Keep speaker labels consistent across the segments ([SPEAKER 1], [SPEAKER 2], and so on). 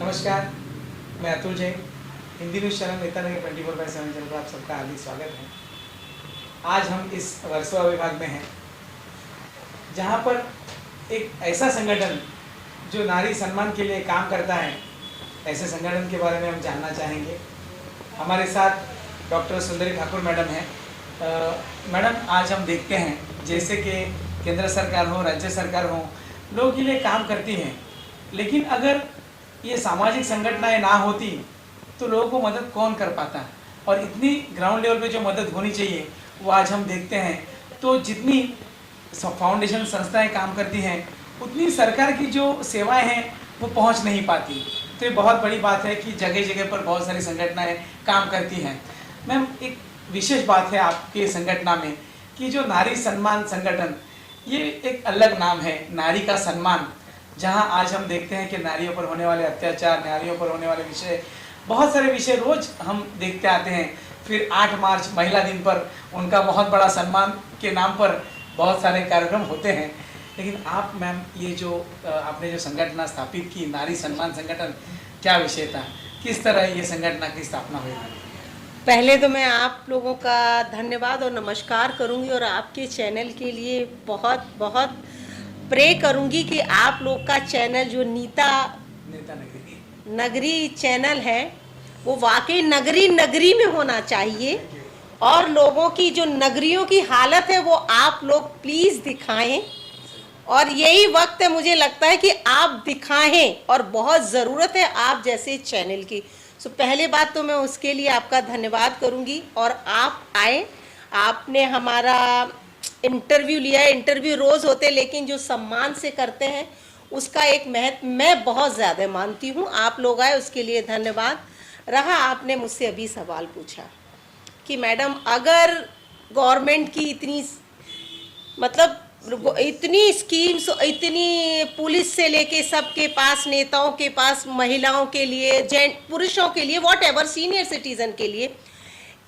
[SPEAKER 1] नमस्कार, मैं Atul Jain. Hindi news channel नेता नगर 24/7 चैनल पर आप सबका हार्दिक स्वागत है। आज हम इस वर्सोवा विभाग में हैं, जहां पर एक ऐसा संगठन जो नारी सम्मान के लिए काम करता है, ऐसे संगठन के बारे में हम जानना चाहेंगे। हमारे साथ डॉक्टर सुंदरी ठाकुर मैडम हैं। मैडम, आज हम देखते हैं जैसे कि केंद्र सरकार हो, राज्य सरकार हो, लोगों के लिए काम करती हैं, लेकिन अगर ये सामाजिक संगठनाएं ना होती तो लोगों को मदद कौन कर पाता। और इतनी ग्राउंड लेवल पे जो मदद होनी चाहिए वो आज हम देखते हैं। तो जितनी फाउंडेशन संस्थाएं काम करती हैं, उतनी सरकार की जो सेवाएं हैं वो पहुंच नहीं पाती। तो ये बहुत बड़ी बात है कि जगह जगह पर बहुत सारी संगठनाएं काम करती हैं। मैम, एक विशेष बात है आपके संगठन में कि जो नारी सम्मान संगठन, ये एक अलग नाम है, नारी का सम्मान, जहां आज हम देखते हैं कि नारियों पर होने वाले अत्याचार, नारियों पर होने वाले विषय, बहुत सारे विषय रोज हम देखते आते हैं। फिर 8 मार्च महिला दिन पर उनका बहुत बड़ा सम्मान के नाम पर बहुत सारे कार्यक्रम होते हैं। लेकिन आप मैम, ये जो आपने जो संगठन स्थापित की, नारी सम्मान संगठन, क्या विषय था, किस तरह ये संगठन की स्थापना हुई?
[SPEAKER 2] पहले तो मैं आप लोगों का धन्यवाद और नमस्कार करूंगी और आपके चैनल के लिए बहुत बहुत प्रे करूंगी कि आप लोग का चैनल जो नेता नगरी चैनल है वो वाकई नगरी नगरी में होना चाहिए, और लोगों की जो नगरियों की हालत है वो आप लोग प्लीज़ दिखाएं। और यही वक्त है, मुझे लगता है कि आप दिखाएं, और बहुत ज़रूरत है आप जैसे चैनल की। सो पहले बात तो मैं उसके लिए आपका धन्यवाद करूंगी। और आप आए, आपने हमारा इंटरव्यू लिया है। इंटरव्यू रोज़ होते, लेकिन जो सम्मान से करते हैं उसका एक महत्व मैं बहुत ज़्यादा मानती हूँ। आप लोग आए, उसके लिए धन्यवाद। रहा, आपने मुझसे अभी सवाल पूछा कि मैडम, अगर गवर्नमेंट की इतनी इतनी स्कीम्स, इतनी पुलिस से लेके सबके पास, नेताओं के पास, महिलाओं के लिए, पुरुषों के लिए, वॉट एवर, सीनियर सिटीजन के लिए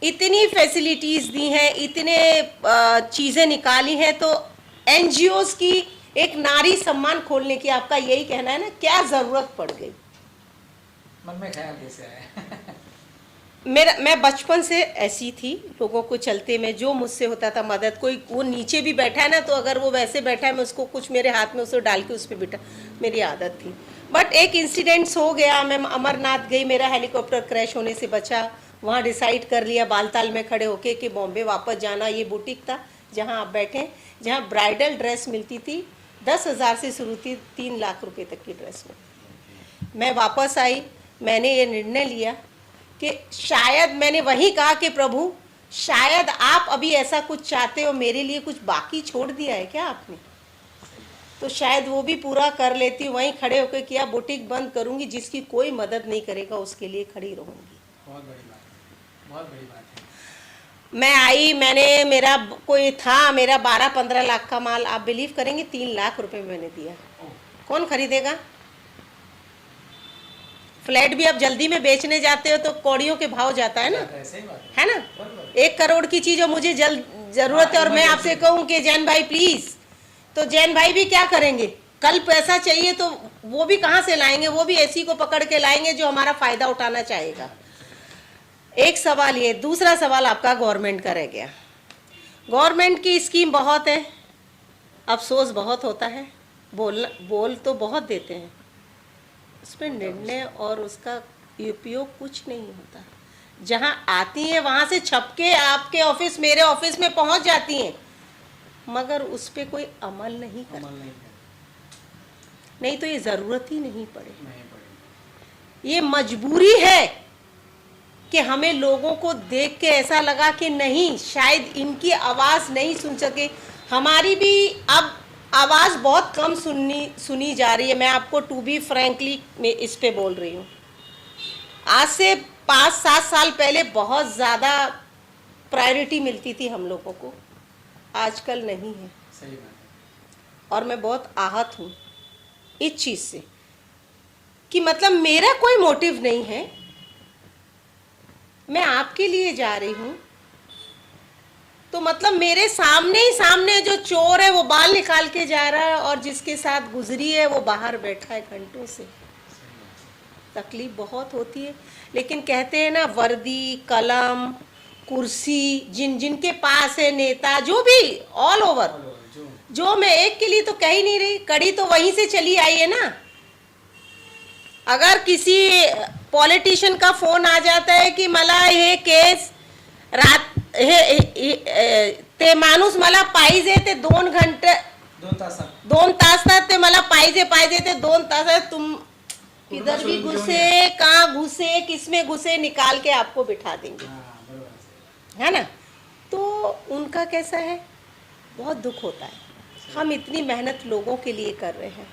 [SPEAKER 2] इतनी फैसिलिटीज़ दी हैं, इतने चीज़ें निकाली हैं, तो एनजीओज़ की एक नारी सम्मान खोलने की आपका यही कहना है ना, क्या ज़रूरत पड़ गई?
[SPEAKER 1] मन में ख्याल कैसे आया?
[SPEAKER 2] मैं बचपन से ऐसी थी, लोगों को चलते में जो मुझसे होता था मदद, कोई वो नीचे भी बैठा है ना, तो अगर वो वैसे बैठा है, मैं उसको कुछ मेरे हाथ में उसे डाल के उस पर बैठा, मेरी आदत थी। बट एक इंसिडेंट्स हो गया, मैं अमरनाथ गई, मेरा हेलीकॉप्टर क्रैश होने से बचा। वहाँ डिसाइड कर लिया बालताल में खड़े होके कि बॉम्बे वापस जाना। ये बुटीक था जहाँ आप बैठे, जहाँ ब्राइडल ड्रेस मिलती थी, 10,000 से शुरू थी, 3 लाख रुपए तक की ड्रेस में। मैं वापस आई, मैंने ये निर्णय लिया कि शायद, मैंने वही कहा कि प्रभु, शायद आप अभी ऐसा कुछ चाहते हो, मेरे लिए कुछ बाकी छोड़ दिया है क्या आपने, तो शायद वो भी पूरा कर लेती। वहीं खड़े होकर किया, बुटीक बंद करूंगी, जिसकी कोई मदद नहीं करेगा उसके लिए खड़ी रहूंगी।
[SPEAKER 1] बहुत बड़ी बात है, बहुत बड़ी बात है।
[SPEAKER 2] मैं आई, मेरा 12-15 लाख का माल, आप बिलीव करेंगे 3 लाख रुपए मैंने दिया। कौन खरीदेगा? फ्लैट भी अब जल्दी में बेचने जाते हो तो कौड़ियों के भाव जाता है ना, है ना। 1 करोड़ की चीज़ और मुझे जरूरत है, और मैं आपसे कहूँ कि जैन भाई प्लीज़, तो जैन भाई भी क्या करेंगे? कल पैसा चाहिए तो वो भी कहाँ से लाएंगे? वो भी ऐसी को पकड़ के लाएंगे जो हमारा फ़ायदा उठाना चाहेगा। एक सवाल ये। दूसरा सवाल आपका गवर्नमेंट का रह गया। गवर्नमेंट की स्कीम बहुत है, अफसोस बहुत होता है, बोल तो बहुत देते हैं, उसमें निर्णय और उसका उपयोग कुछ नहीं होता। जहां आती हैं वहां से छपके आपके ऑफिस, मेरे ऑफिस में पहुंच जाती हैं, मगर उस पर कोई अमल नहीं करता। नहीं तो ये ज़रूरत ही नहीं पड़े। ये मजबूरी है कि हमें लोगों को देख के ऐसा लगा कि नहीं, शायद इनकी आवाज़ नहीं सुन सके। हमारी भी अब आवाज़ बहुत कम सुनी जा रही है। मैं आपको टू बी फ्रैंकली मैं इस पे बोल रही हूँ। आज से 5-7 साल पहले बहुत ज़्यादा प्रायोरिटी मिलती थी हम लोगों को, आजकल नहीं है।
[SPEAKER 1] सही बात है।
[SPEAKER 2] और मैं बहुत आहत हूँ इस चीज़ से कि मतलब मेरा कोई मोटिव नहीं है, मैं आपके लिए जा रही हूँ, तो मतलब मेरे सामने जो चोर है वो बाल निकाल के जा रहा है, और जिसके साथ गुजरी है वो बाहर बैठा है घंटों से। तकलीफ बहुत होती है, लेकिन कहते हैं ना, वर्दी, कलम, कुर्सी, जिनके पास है, नेता जो भी, ऑल ओवर, जो मैं एक के लिए तो कह ही नहीं रही, कड़ी तो वहीं से चली आई है ना। अगर किसी पॉलिटिशियन का फोन आ जाता है कि मला हे केस रात ते माणूस मला पाहिजे ते 2 तासात ते मला पाहिजे ते 2 तासात तुम किधर भी घुसे, कहाँ घुसे, किसमें घुसे, निकाल के आपको बिठा देंगे, है ना। तो उनका कैसा है, बहुत दुख होता है। हम इतनी मेहनत लोगों के लिए कर रहे हैं,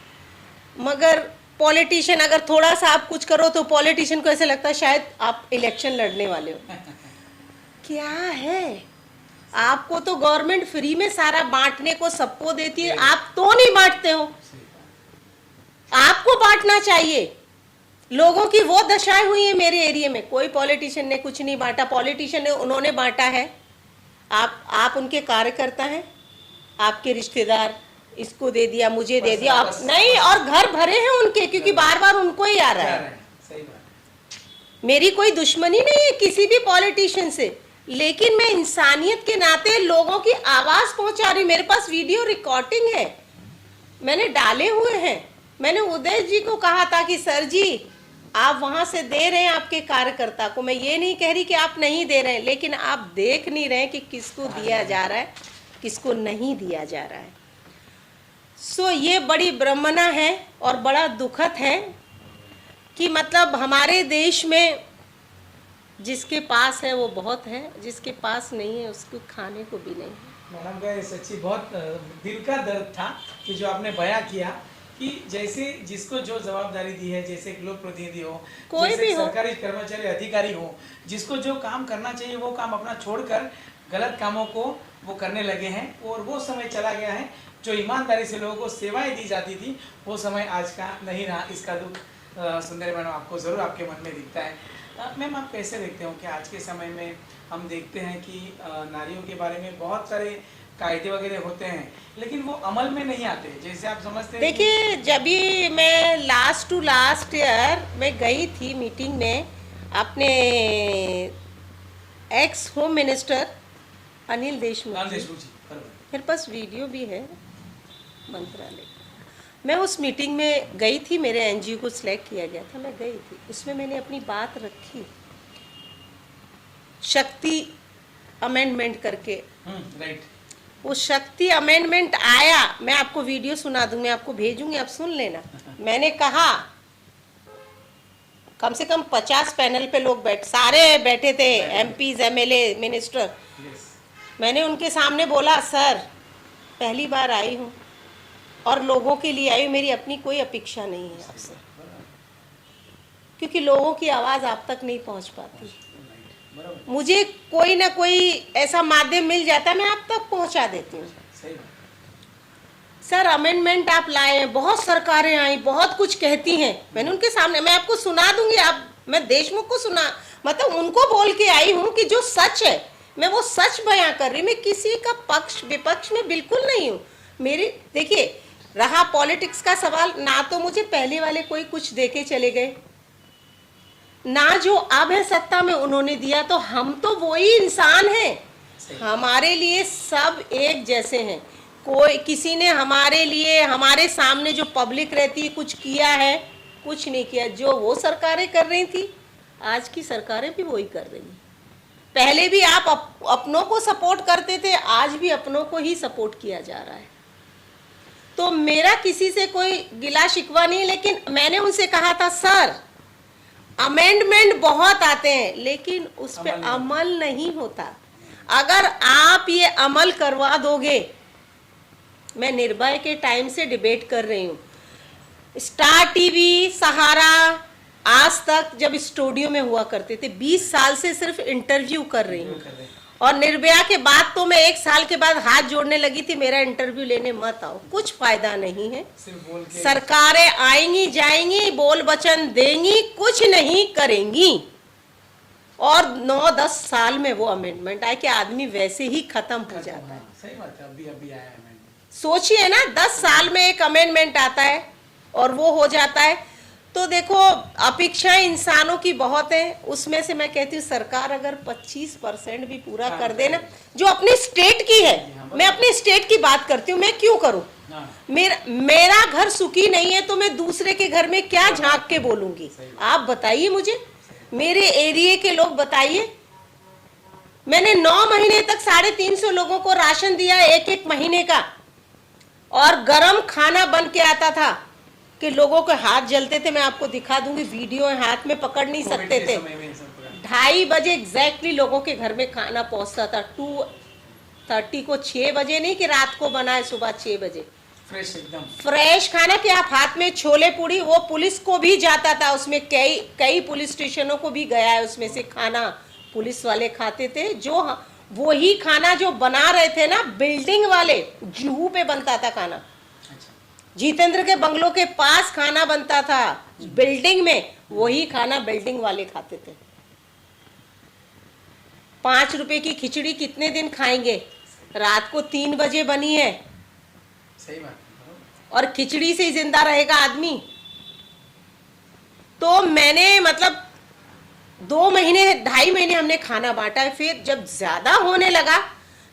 [SPEAKER 2] मगर पॉलिटिशियन अगर थोड़ा सा आप कुछ करो तो पॉलिटिशियन को ऐसे लगता है शायद आप इलेक्शन लड़ने वाले हो। क्या है, आपको तो गवर्नमेंट फ्री में सारा बांटने को सबको देती है, आप तो नहीं बांटते हो। आपको बांटना चाहिए। लोगों की वो दशाएं हुई है मेरे एरिया में, कोई पॉलिटिशियन ने कुछ नहीं बांटा। पॉलिटिशियन ने उन्होंने बांटा है, आप उनके कार्यकर्ता हैं, आपके रिश्तेदार, इसको दे दिया, मुझे दे दिया, आप नहीं, और घर भरे हैं उनके, क्योंकि बार बार उनको ही आ रहा है। मेरी कोई दुश्मनी नहीं है किसी भी पॉलिटिशियन से, लेकिन मैं इंसानियत के नाते लोगों की आवाज पहुंचा रही। मेरे पास वीडियो रिकॉर्डिंग है, मैंने डाले हुए हैं। मैंने उदय जी को कहा था कि सर जी आप वहां से दे रहे हैं आपके कार्यकर्ता को, मैं ये नहीं कह रही कि आप नहीं दे रहे हैं, लेकिन आप देख नहीं रहे कि किसको दिया जा रहा है, किसको नहीं दिया जा रहा है। सो ये बड़ी ब्रह्मणा है और बड़ा दुखद है कि मतलब हमारे देश में जिसके पास है वो बहुत है, जिसके पास नहीं है उसको खाने को भी नहीं है।
[SPEAKER 1] मैडम का ये सच्ची बहुत दिल का दर्द था कि जो आपने बयां किया कि जैसे जिसको जो जवाबदारी दी है, जैसे लोक प्रतिनिधि हो,
[SPEAKER 2] कोई भी हो,
[SPEAKER 1] सरकारी कर्मचारी अधिकारी हो, जिसको जो काम करना चाहिए वो काम अपना छोड़कर गलत कामों को वो करने लगे हैं, और वो समय चला गया है जो ईमानदारी से लोगों को सेवाएं दी जाती थी, वो समय आज का नहीं रहा। इसका दुख सुंदरी मैडम आपको ज़रूर आपके मन में दिखता है। मैम आप कैसे देखते हो कि आज के समय में हम देखते हैं कि नारियों के बारे में बहुत सारे कायदे वगैरह होते हैं, लेकिन वो अमल में नहीं आते जैसे आप समझते हैं।
[SPEAKER 2] देखिए, जब भी मैं लास्ट ईयर मैं गई थी मीटिंग में, अपने ex home minister Anil Deshmukh ji, मेरे पास वीडियो भी है मंत्रालय, मैं उस मीटिंग में गई थी, मेरे एनजीओ को सिलेक्ट किया गया था, मैं गई थी, उसमें मैंने अपनी बात रखी, शक्ति अमेंडमेंट करके।
[SPEAKER 1] राइट,
[SPEAKER 2] वो शक्ति अमेंडमेंट आया, मैं आपको वीडियो सुना दूंगी, मैं आपको भेजूंगी, आप सुन लेना। मैंने कहा कम से कम 50 पैनल पे लोग सारे बैठे थे, एमपीज, एमएलए, मिनिस्टर। मैंने उनके सामने बोला, सर पहली बार आई हूँ और लोगों के लिए आई हूँ, मेरी अपनी कोई अपेक्षा नहीं है आपसे, क्योंकि लोगों की आवाज़ आप तक नहीं पहुँच पाती। मुझे कोई ना कोई ऐसा माध्यम मिल जाता है, मैं आप तक पहुंचा देती हूँ। सर अमेंडमेंट आप लाए हैं, बहुत सरकारें आई, बहुत कुछ कहती हैं, मैंने उनके सामने, मैं आपको सुना दूंगी, आप, मैं देशमुख को सुना, मतलब उनको बोल के आई हूँ कि जो सच है मैं वो सच बयां कर रही, मैं किसी का पक्ष विपक्ष में बिल्कुल नहीं हूँ। मेरी देखिए, रहा पॉलिटिक्स का सवाल, ना तो मुझे पहले वाले कोई कुछ दे के चले गए, ना जो अब है सत्ता में उन्होंने दिया, तो हम तो वही इंसान हैं, हमारे लिए सब एक जैसे हैं। कोई किसी ने हमारे लिए, हमारे सामने जो पब्लिक रहती है, कुछ किया है? कुछ नहीं किया। जो वो सरकारें कर रही थी, आज की सरकारें भी वही कर रही हैं। पहले भी आप अपनों को सपोर्ट करते थे, आज भी अपनों को ही सपोर्ट किया जा रहा है। तो मेरा किसी से कोई गिला शिकवा नहीं, लेकिन मैंने उनसे कहा था, सर अमेंडमेंट बहुत आते हैं लेकिन उस पर अमल नहीं होता। अगर आप ये अमल करवा दोगे, मैं निर्भया के टाइम से डिबेट कर रही हूँ, स्टार टीवी, सहारा, आज तक जब स्टूडियो में हुआ करते थे, 20 साल से सिर्फ इंटरव्यू कर रही हूँ, और निर्भया के बाद तो मैं 1 साल के बाद हाथ जोड़ने लगी थी, मेरा इंटरव्यू लेने मत आओ, कुछ फायदा नहीं है। सरकारें आएंगी जाएंगी, बोल वचन देंगी, कुछ नहीं करेंगी, और 9-10 साल में वो अमेंडमेंट आए कि आदमी वैसे ही खत्म हो जाता है।
[SPEAKER 1] सही बात है, अभी आया है।
[SPEAKER 2] सोचिए ना, 10 साल में एक अमेंडमेंट आता है और वो हो जाता है। तो देखो, अपेक्षाएं इंसानों की बहुत है, उसमें से मैं कहती हूँ सरकार अगर 25% भी पूरा कर देना जो अपने स्टेट की है, मैं अपने स्टेट की बात करती हूँ, मैं क्यों करूँ? मेरा घर सुखी नहीं है तो मैं दूसरे के घर में क्या झांक के बोलूंगी? आप बताइए मुझे, मेरे एरिया के लोग बताइए। मैंने 9 महीने तक 350 लोगों को राशन दिया, एक महीने का, और गरम खाना बन के आता था कि लोगों के हाथ जलते थे। मैं आपको दिखा दूंगी वीडियो, हाथ में पकड़ नहीं सकते थे। 2:30 बजे एग्जैक्टली लोगों के घर में खाना पहुंचता था। 2:30 को, 6 बजे नहीं कि रात को बनाए, सुबह 6 बजे
[SPEAKER 1] फ्रेश, एकदम
[SPEAKER 2] फ्रेश खाना कि आप हाथ में छोले पूड़ी, वो पुलिस को भी जाता था, उसमें कई पुलिस स्टेशनों को भी गया है, उसमें से खाना पुलिस वाले खाते थे। जो वही खाना जो बना रहे थे ना बिल्डिंग वाले, जुहू पे बनता था खाना, जितेंद्र के बंगलों के पास खाना बनता था बिल्डिंग में, वही खाना बिल्डिंग वाले खाते थे। 5 रुपए की खिचड़ी कितने दिन खाएंगे? रात को 3 बजे बनी है,
[SPEAKER 1] सही बात,
[SPEAKER 2] और खिचड़ी से ही जिंदा रहेगा आदमी। तो मैंने मतलब 2 महीने 2.5 महीने हमने खाना बांटा है। फिर जब ज्यादा होने लगा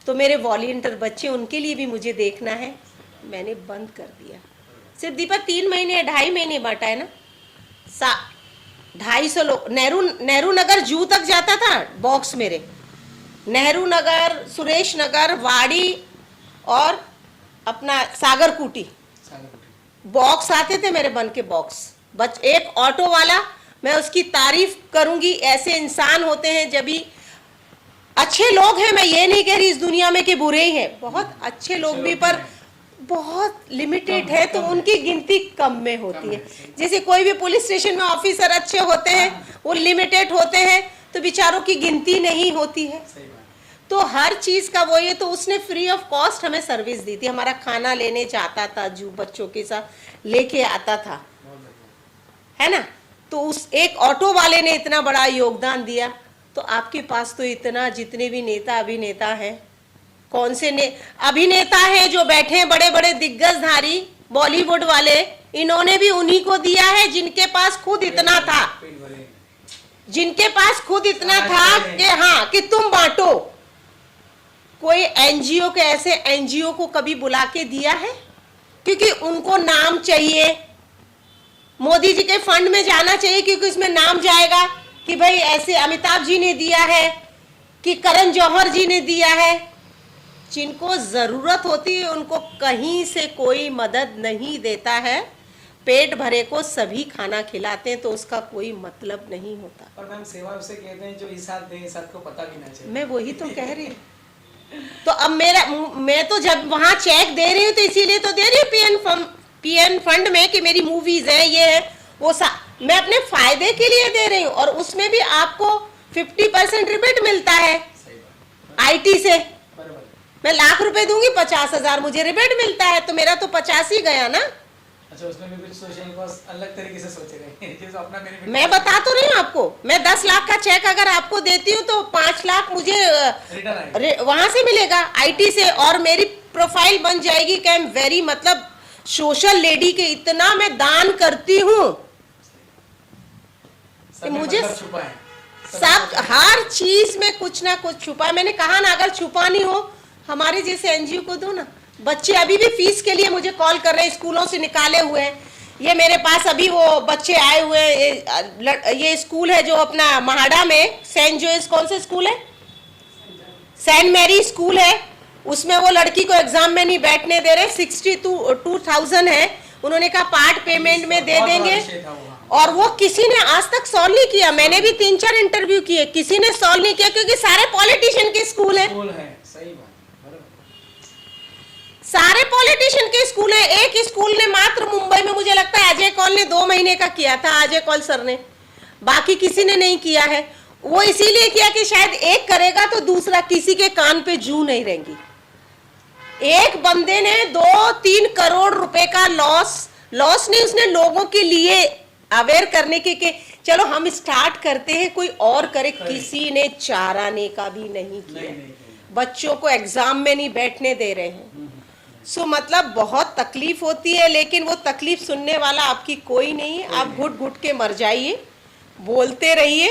[SPEAKER 2] तो मेरे वॉलंटियर बच्चे, उनके लिए भी मुझे देखना है, मैंने बंद कर दिया। सिर्फ दीपा 3 महीने 2.5 महीने बांटा है ना। 250 लोग, नेहरू नगर जू तक जाता था बॉक्स मेरे, नेहरू नगर, सुरेश नगर, वाड़ी और अपना सागर कुटी बॉक्स आते थे मेरे बन के बॉक्स। एक ऑटो वाला, मैं उसकी तारीफ करूंगी, ऐसे इंसान होते हैं जब भी अच्छे लोग हैं, मैं ये नहीं कह रही इस दुनिया में कि बुरे ही हैं, बहुत अच्छे लोग भी, पर बहुत लिमिटेड है, तो उनकी गिनती कम में होती है। जैसे कोई भी पुलिस स्टेशन में ऑफिसर अच्छे होते हैं, वो लिमिटेड होते हैं, तो बेचारों की गिनती नहीं होती है। तो हर चीज का वो, ये तो उसने फ्री ऑफ कॉस्ट हमें सर्विस दी थी, हमारा खाना लेने जाता था, जो बच्चों के साथ लेके आता था, है ना। तो उस एक ऑटो वाले ने इतना बड़ा योगदान दिया। तो आपके पास तो इतना, जितने भी नेता अभिनेता हैं, कौन से अभिनेता हैं जो बैठे हैं, बड़े बड़े दिग्गजधारी बॉलीवुड वाले, इन्होंने भी उन्हीं को दिया है जिनके पास खुद इतना था, जिनके पास खुद इतना था कि हाँ, कि तुम बांटो। कोई एनजीओ के, ऐसे एनजीओ को कभी बुला के दिया है? क्योंकि उनको नाम चाहिए, मोदी जी के फंड में जाना चाहिए, क्योंकि उसमें नाम जाएगा कि भाई ऐसे अमिताभ जी ने दिया है, कि करण जौहर जी ने दिया है। जिनको जरूरत होती है उनको कहीं से कोई मदद नहीं देता है। पेट भरे को सभी खाना खिलाते हैं, तो उसका कोई मतलब नहीं होता।
[SPEAKER 1] और मैम, सेवा उसे कहते हैं जो इस हाथ दे, इस हाथ को पता भी ना चले।
[SPEAKER 2] मैं वही तो कह रही हूँ। तो अब मैं तो जब वहां चेक दे रही हूँ तो इसीलिए तो दे रही हूँ पीएन फंड में, कि मेरी मूवीज है, ये है, वो मैं अपने फायदे के लिए दे रही हूँ, और उसमें भी आपको 50% रिबेट मिलता है आईटी से। मैं लाख रुपए दूंगी, 50,000 मुझे रिबेट मिलता है, तो मेरा तो 50 ही गया ना।
[SPEAKER 1] अच्छा, उसमें भी कुछ सोशल कॉस्ट अलग तरीके से सोचे गए जैसे अपना बेनिफिट।
[SPEAKER 2] मैं बता तो रही हूँ आपको, मैं 10 लाख का चेक अगर आपको देती हूँ तो 5 लाख मुझे वहां से मिलेगा आईटी से, और मेरी प्रोफाइल बन जाएगी कि आई एम वेरी, मतलब सोशल लेडी के इतना मैं दान करती हूँ कि मुझे सब हर चीज में कुछ ना कुछ छुपा है। मैंने कहा ना, अगर छुपा नहीं हो, हमारे जैसे एनजीओ को दो ना। बच्चे अभी भी फीस के लिए मुझे कॉल कर रहे हैं, स्कूलों से निकाले हुए हैं। ये मेरे पास अभी वो बच्चे आए हुए हैं, ये स्कूल है जो अपना महाड़ा में, सेंट जोइस, कौन सा स्कूल है, सेंट मैरी स्कूल है, उसमें वो लड़की को एग्जाम में नहीं बैठने दे रहे। 62,000 है, उन्होंने कहा पार्ट पेमेंट में दे देंगे, और वो किसी ने आज तक सॉल्व नहीं किया। मैंने भी 3-4 इंटरव्यू किए, किसी ने सॉल्व नहीं किया, क्योंकि सारे पॉलिटिशियन के स्कूल है।
[SPEAKER 1] सही बात,
[SPEAKER 2] सारे पॉलिटिशियन के स्कूल है। एक स्कूल ने मात्र मुंबई में, मुझे लगता है अजय कौल ने 2 महीने का किया था, अजय कौल सर ने, बाकी किसी ने नहीं किया है। वो इसीलिए किया कि शायद एक करेगा तो दूसरा, किसी के कान पे जू नहीं रहेंगी। एक बंदे ने 2-3 करोड़ रुपए का लॉस नहीं, उसने लोगों के लिए अवेयर करने के चलो हम स्टार्ट करते हैं, कोई और करे, किसी ने चाराने का भी नहीं किया। बच्चों को एग्जाम में नहीं बैठने दे रहे हैं। सो मतलब बहुत तकलीफ होती है, लेकिन वो तकलीफ सुनने वाला आपकी कोई नहीं है। आप घुट घुट के मर जाइए, बोलते रहिए,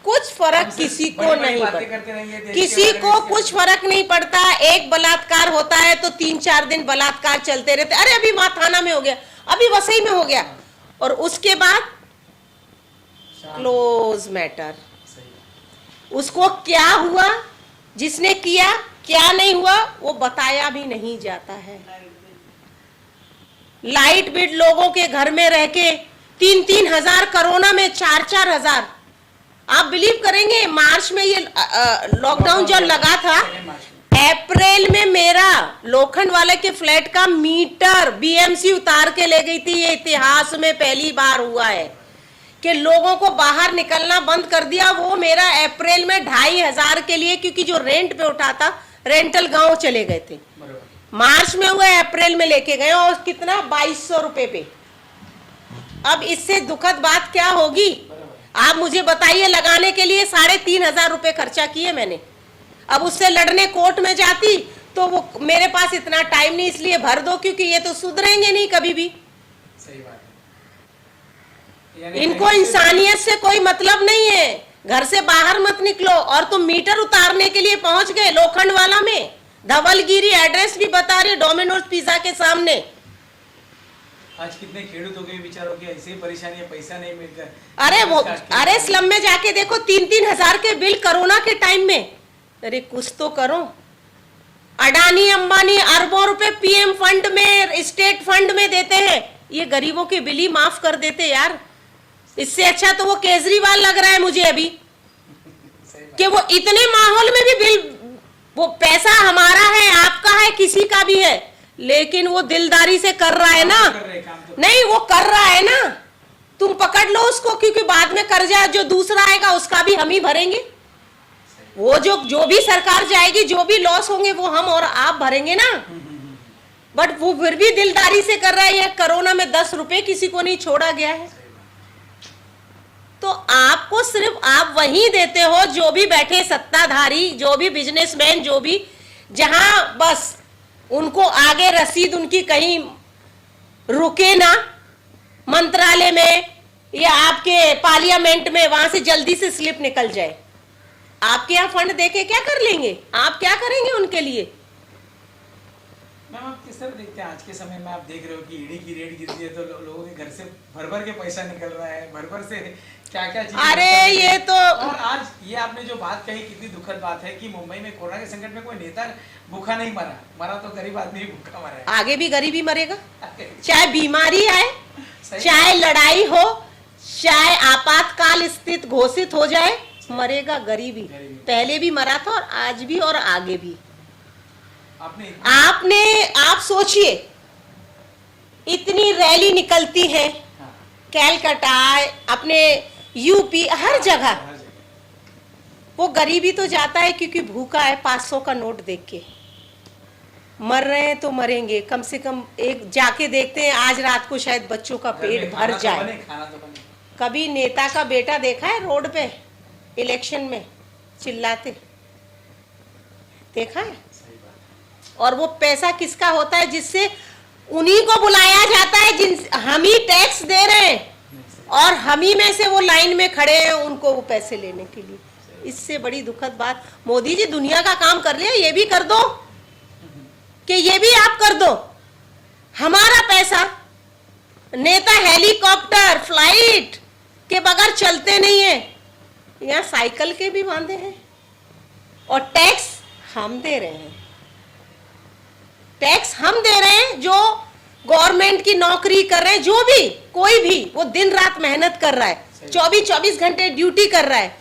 [SPEAKER 2] कुछ फर्क किसी को नहीं पड़ता, किसी को कुछ फर्क नहीं पड़ता। एक बलात्कार होता है तो 3-4 दिन बलात्कार चलते रहते, अरे अभी वहां थाना में हो गया, अभी वसई में हो गया, और उसके बाद क्लोज मैटर। उसको क्या हुआ, जिसने किया क्या नहीं हुआ, वो बताया भी नहीं जाता है। लाइट बिल लोगों के घर में रह के 3-3 हजार, कोरोना में 4-4 हजार। आप बिलीव करेंगे, मार्च में ये लॉकडाउन जब लगा था, अप्रैल में मेरा लोखंड वाले के फ्लैट का मीटर बीएमसी उतार के ले गई थी। ये इतिहास में पहली बार हुआ है कि लोगों को बाहर निकलना बंद कर दिया। वो मेरा अप्रैल में 2,500 के लिए, क्योंकि जो रेंट पे उठाता, रेंटल गांव चले गए थे। मार्च में हुआ, अप्रैल में लेके गए, और कितना 2,200 रुपए पे। अब इससे दुखद बात क्या होगी, आप मुझे बताइए। लगाने के लिए 3,500 रुपए खर्चा किए मैंने। अब उससे लड़ने कोर्ट में जाती तो वो मेरे पास इतना टाइम नहीं, इसलिए भर दो, क्योंकि ये तो सुधरेंगे नहीं कभी भी।
[SPEAKER 1] सही बात है।
[SPEAKER 2] इनको इंसानियत से कोई मतलब नहीं है। घर से बाहर मत निकलो, और तुम मीटर उतारने के लिए पहुंच गए लोखंड वाला में, धवलगिरी, एड्रेस भी बता रहे, डोमिनोज पिज्जा के सामने।
[SPEAKER 1] आज कितने खेडूत हो गए बेचारों की ऐसी परेशानी है, पैसा नहीं मिलता।
[SPEAKER 2] अरे स्लम में जाके देखो, 3-3 हजार के बिल कोरोना के टाइम में। अरे कुछ तो करो। अडानी अंबानी अरबों रुपए पीएम फंड में, स्टेट फंड में देते हैं, ये गरीबों के बिल ही माफ कर देते यार। इससे अच्छा तो वो केजरीवाल लग रहा है मुझे अभी, कि वो इतने माहौल में भी बिल, वो पैसा हमारा है, आपका है, किसी का भी है, लेकिन वो दिलदारी से कर रहा है ना। नहीं, वो कर रहा है ना, तुम पकड़ लो उसको, क्योंकि बाद में कर्जा जो दूसरा आएगा उसका भी हम ही भरेंगे। वो जो भी सरकार जाएगी, जो भी लॉस होंगे वो हम और आप भरेंगे ना। बट वो फिर भी दिलदारी से कर रहा है। ये कोरोना में 10 रुपए किसी को नहीं छोड़ा गया है। तो आपको सिर्फ आप वही देते हो, जो भी बैठे सत्ताधारी, जो भी बिजनेसमैन, जो भी, जहां बस उनको आगे रसीद उनकी कहीं रुके ना, मंत्रालय में या आपके पार्लियामेंट में, वहां से जल्दी से स्लिप निकल जाए। आपके यहाँ फंड देके क्या कर लेंगे, आप क्या करेंगे उनके लिए।
[SPEAKER 1] मैम, आप किस तरह देखते हैं आज के समय में? आप देख रहे हो कि ईडी की रेट गिरती है तो लोगों के घर से भर भर के पैसा निकल रहा है, भर भर से क्या क्या चीजें।
[SPEAKER 2] अरे ये तो,
[SPEAKER 1] और आज ये आपने जो बात कही, कितनी दुखद बात है कि मुंबई में कोरोना के संकट में कोई नेता भूखा नहीं मरा तो गरीब आदमी भी भूखा मरा है।
[SPEAKER 2] आगे भी गरीबी मरेगा, चाहे बीमारी आए, चाहे लड़ाई हो, चाहे आपातकाल स्थिति घोषित हो जाए, मरेगा गरीबी। पहले भी मरा था और आज भी और आगे भी। आप सोचिए, इतनी रैली निकलती है, कैलकाटा, अपने यूपी, हर जगह। वो गरीबी तो जाता है क्योंकि भूखा है, 500 का नोट देख के। मर रहे हैं तो मरेंगे, कम से कम एक जाके देखते हैं, आज रात को शायद बच्चों का पेट भर जाए। कभी नेता का बेटा देखा है रोड पे इलेक्शन में चिल्लाते, देखा है? और वो पैसा किसका होता है, जिससे उन्हीं को बुलाया जाता है, जिन हम ही टैक्स दे रहे हैं, और हम ही में से वो लाइन में खड़े हैं उनको वो पैसे लेने के लिए। इससे बड़ी दुखद बात, मोदी जी दुनिया का काम कर रहे हैं, ये भी कर दो, कि ये भी आप कर दो। हमारा पैसा, नेता हेलीकॉप्टर, फ्लाइट के बगैर चलते नहीं है, यहाँ साइकिल के भी बांधे हैं, और टैक्स हम दे रहे हैं। टैक्स हम दे रहे हैं, जो गवर्नमेंट की नौकरी कर रहे हैं, जो भी कोई भी, वो दिन रात मेहनत कर रहा है, 24-24 घंटे ड्यूटी कर रहा है।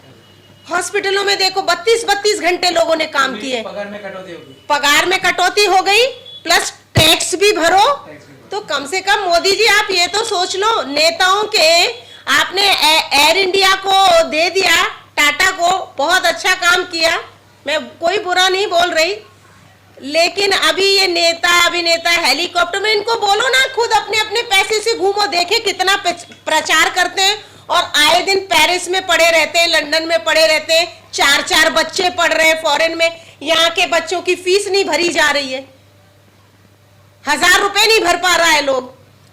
[SPEAKER 2] हॉस्पिटलों में देखो 32-32 घंटे लोगों ने काम किए, पगार में कटौती हो गई, प्लस टैक्स भी भरो। तो कम से कम मोदी जी आप ये तो सोच लो, नेताओं के आपने एयर इंडिया को दे दिया, टाटा को, बहुत अच्छा काम किया, मैं कोई बुरा नहीं बोल रही, लेकिन अभी ये नेता अभिनेता हेलीकॉप्टर में, इनको बोलो ना खुद अपने अपने पैसे से घूमो, देखे कितना प्रचार करते हैं, और आए दिन पेरिस में पड़े रहते हैं, लंदन में पड़े रहते हैं, 4-4 बच्चे पढ़ रहे हैं फॉरेन में, यहाँ के बच्चों की फीस नहीं भरी जा रही है। 1000 रुपए नहीं भर पा रहा है लोग।